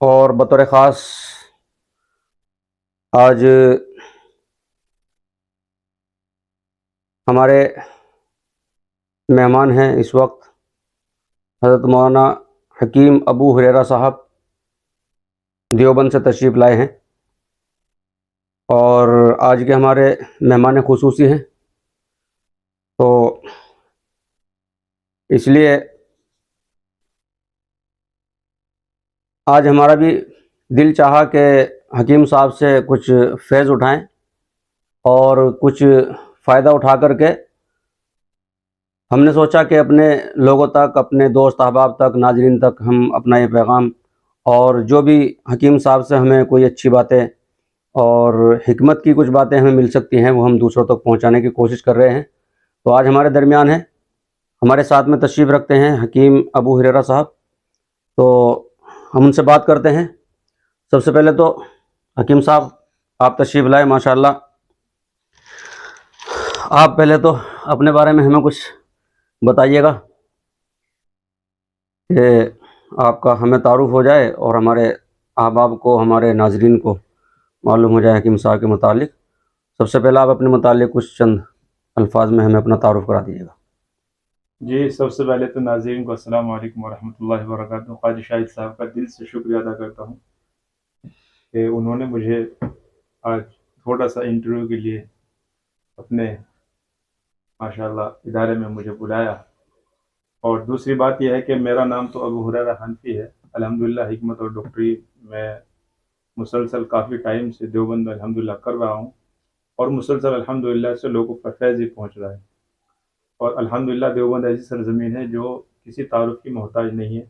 اور بطور خاص آج ہمارے مہمان ہیں اس وقت حضرت مولانا حکیم ابو ہریرہ صاحب دیوبند سے تشریف لائے ہیں، اور آج کے ہمارے مہمان خصوصی ہیں، تو اس لیے آج ہمارا بھی دل چاہا کہ حکیم صاحب سے کچھ فیض اٹھائیں اور کچھ فائدہ اٹھا کر کے ہم نے سوچا کہ اپنے لوگوں تک، اپنے دوست احباب تک، ناظرین تک ہم اپنا یہ پیغام، اور جو بھی حکیم صاحب سے ہمیں کوئی اچھی باتیں اور حکمت کی کچھ باتیں ہمیں مل سکتی ہیں وہ ہم دوسروں تک پہنچانے کی کوشش کر رہے ہیں۔ تو آج ہمارے درمیان ہیں، ہمارے ساتھ میں تشریف رکھتے ہیں حکیم ابو ہریرہ صاحب، تو ہم ان سے بات کرتے ہیں۔ سب سے پہلے تو حکیم صاحب آپ تشریف لائے، ماشاءاللہ۔ آپ پہلے تو اپنے بارے میں ہمیں کچھ بتائیے گا کہ آپ کا ہمیں تعارف ہو جائے اور ہمارے احباب کو، ہمارے ناظرین کو معلوم ہو جائے حکیم صاحب کے متعلق۔ سب سے پہلے آپ اپنے متعلق کچھ چند الفاظ میں ہمیں اپنا تعارف کرا دیجیے گا۔ جی، سب سے پہلے تو ناظرین کو السلام علیکم ورحمۃ اللہ وبرکاتہ۔ خواجہ شاہد صاحب کا دل سے شکریہ ادا کرتا ہوں کہ انہوں نے مجھے آج تھوڑا سا انٹرویو کے لیے اپنے ماشاءاللہ ادارے میں مجھے بلایا۔ اور دوسری بات یہ ہے کہ میرا نام تو ابو ہریرہ حنفی ہے۔ الحمدللہ حکمت اور ڈاکٹری میں مسلسل کافی ٹائم سے دیوبند میں الحمدللہ کر رہا ہوں، اور مسلسل الحمدللہ سے لوگوں پر فیض ہی پہنچ رہا ہے۔ اور الحمدللہ دیوبند ایسی سرزمین ہے جو کسی تعارف کی محتاج نہیں ہے،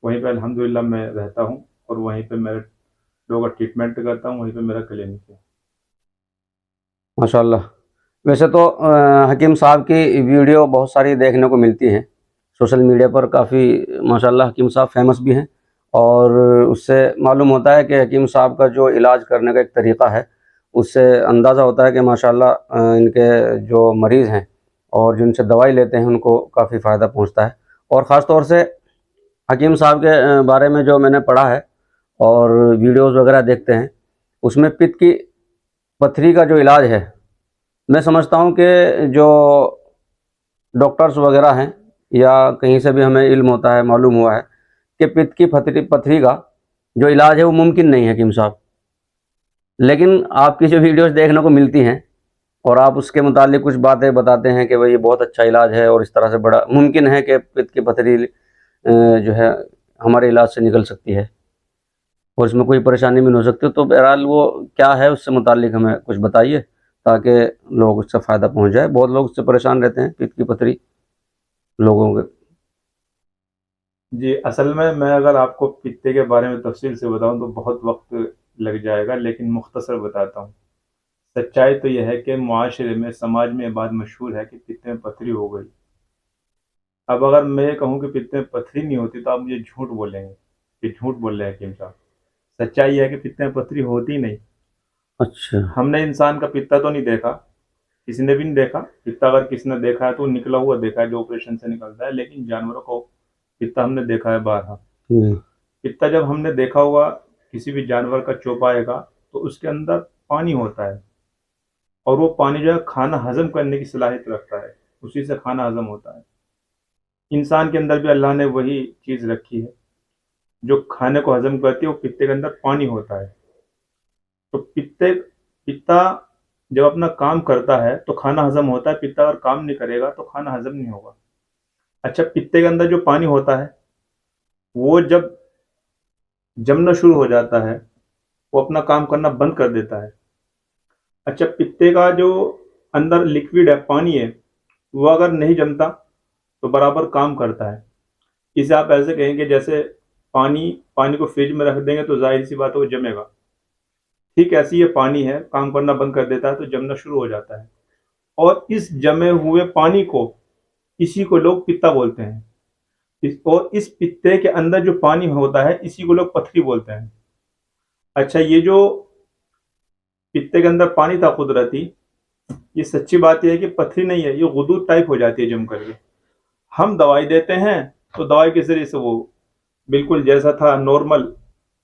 وہیں پہ الحمدللہ میں رہتا ہوں اور وہیں پہ میں لوگوں کا ٹریٹمنٹ کرتا ہوں، وہیں پہ میرا کلینک ہے۔ ماشاءاللہ۔ ویسے تو حکیم صاحب کی ویڈیو بہت ساری دیکھنے کو ملتی ہیں سوشل میڈیا پر، کافی ماشاءاللہ حکیم صاحب فیمس بھی ہیں، اور اس سے معلوم ہوتا ہے کہ حکیم صاحب کا جو علاج کرنے کا ایک طریقہ ہے، اس سے اندازہ ہوتا ہے کہ ماشاءاللہ ان کے جو مریض ہیں اور جن سے دوائی لیتے ہیں ان کو کافی فائدہ پہنچتا ہے۔ اور خاص طور سے حکیم صاحب کے بارے میں جو میں نے پڑھا ہے اور ویڈیوز وغیرہ دیکھتے ہیں، اس میں پت کی پتھری کا جو علاج ہے، میں سمجھتا ہوں کہ جو ڈاکٹرز وغیرہ ہیں یا کہیں سے بھی ہمیں علم ہوتا ہے، معلوم ہوا ہے کہ پت کی پتھری کا جو علاج ہے وہ ممکن نہیں ہے حکیم صاحب، لیکن آپ کی جو ویڈیوز دیکھنے کو ملتی ہیں اور آپ اس کے متعلق کچھ باتیں بتاتے ہیں کہ بھئی یہ بہت اچھا علاج ہے اور اس طرح سے بڑا ممکن ہے کہ پت کی پتھری جو ہے ہمارے علاج سے نکل سکتی ہے اور اس میں کوئی پریشانی بھی نہیں ہو سکتی۔ تو بہرحال وہ کیا ہے اس سے متعلق ہمیں کچھ بتائیے تاکہ لوگ اس سے فائدہ پہنچ جائے۔ بہت لوگ اس سے پریشان رہتے ہیں، پت کی پتھری لوگوں کے۔ جی، اصل میں اگر آپ کو پتے کے بارے میں تفصیل سے بتاؤں تو بہت وقت لگ جائے گا، لیکن مختصر بتاتا ہوں۔ سچائی تو یہ ہے کہ معاشرے میں، سماج میں یہ بات مشہور ہے کہ پتے میں پتھری ہو گئی۔ اب اگر میں یہ کہوں کہ پتے میں پتھری نہیں ہوتی تو آپ مجھے جھوٹ بولیں گے کہ جھوٹ بول رہے ہیں حکیم صاحب۔ سچائی یہ ہے کہ پتے میں پتھری ہوتی نہیں۔ اچھا، ہم نے انسان کا پتا تو نہیں دیکھا، کسی نے بھی نہیں دیکھا پتا۔ اگر کسی نے دیکھا ہے تو نکلا ہوا دیکھا ہے جو آپریشن سے نکلتا ہے، لیکن جانوروں کو پتا ہم نے دیکھا ہے بارہا۔ پتا جب ہم نے دیکھا ہوا کسی بھی جانور کا چوپائے گا تو اس کے اندر پانی ہوتا ہے، اور وہ پانی جو ہے کھانا ہضم کرنے کی صلاحیت رکھتا ہے، اسی سے کھانا ہضم ہوتا ہے۔ انسان کے اندر بھی اللہ نے وہی چیز رکھی ہے جو کھانے کو ہضم کرتی ہے، وہ پتے کے اندر پانی ہوتا ہے۔ تو پتا جب اپنا کام کرتا ہے تو کھانا ہضم ہوتا ہے، پتا اگر کام نہیں کرے گا تو کھانا ہضم نہیں ہوگا۔ اچھا، پتے کے اندر جو پانی ہوتا ہے وہ جب جمنا شروع ہو جاتا ہے وہ اپنا کام کرنا بند کر دیتا ہے۔ اچھا، پتے کا جو اندر لکوڈ ہے، پانی ہے، وہ اگر نہیں جمتا تو برابر کام کرتا ہے۔ اسے آپ ایسے کہیں کہ جیسے پانی کو فریج میں رکھ دیں گے تو ظاہر سی بات ہے وہ جمے گا، ٹھیک ایسی یہ پانی ہے، کام کرنا بند کر دیتا ہے تو جمنا شروع ہو جاتا ہے، اور اس جمے ہوئے پانی کو، اسی کو لوگ پتا بولتے ہیں۔ اور اس پتے کے اندر جو پانی ہوتا ہے اسی کو لوگ پتھری بولتے ہیں۔ اچھا، یہ جو پتے کے اندر پانی تھا قدرتی، یہ سچی بات یہ ہے کہ پتھری نہیں ہے، یہ غدود ٹائپ ہو جاتی ہے جم کر کے۔ ہم دوائی دیتے ہیں تو دوائی کے ذریعے سے وہ بالکل جیسا تھا نارمل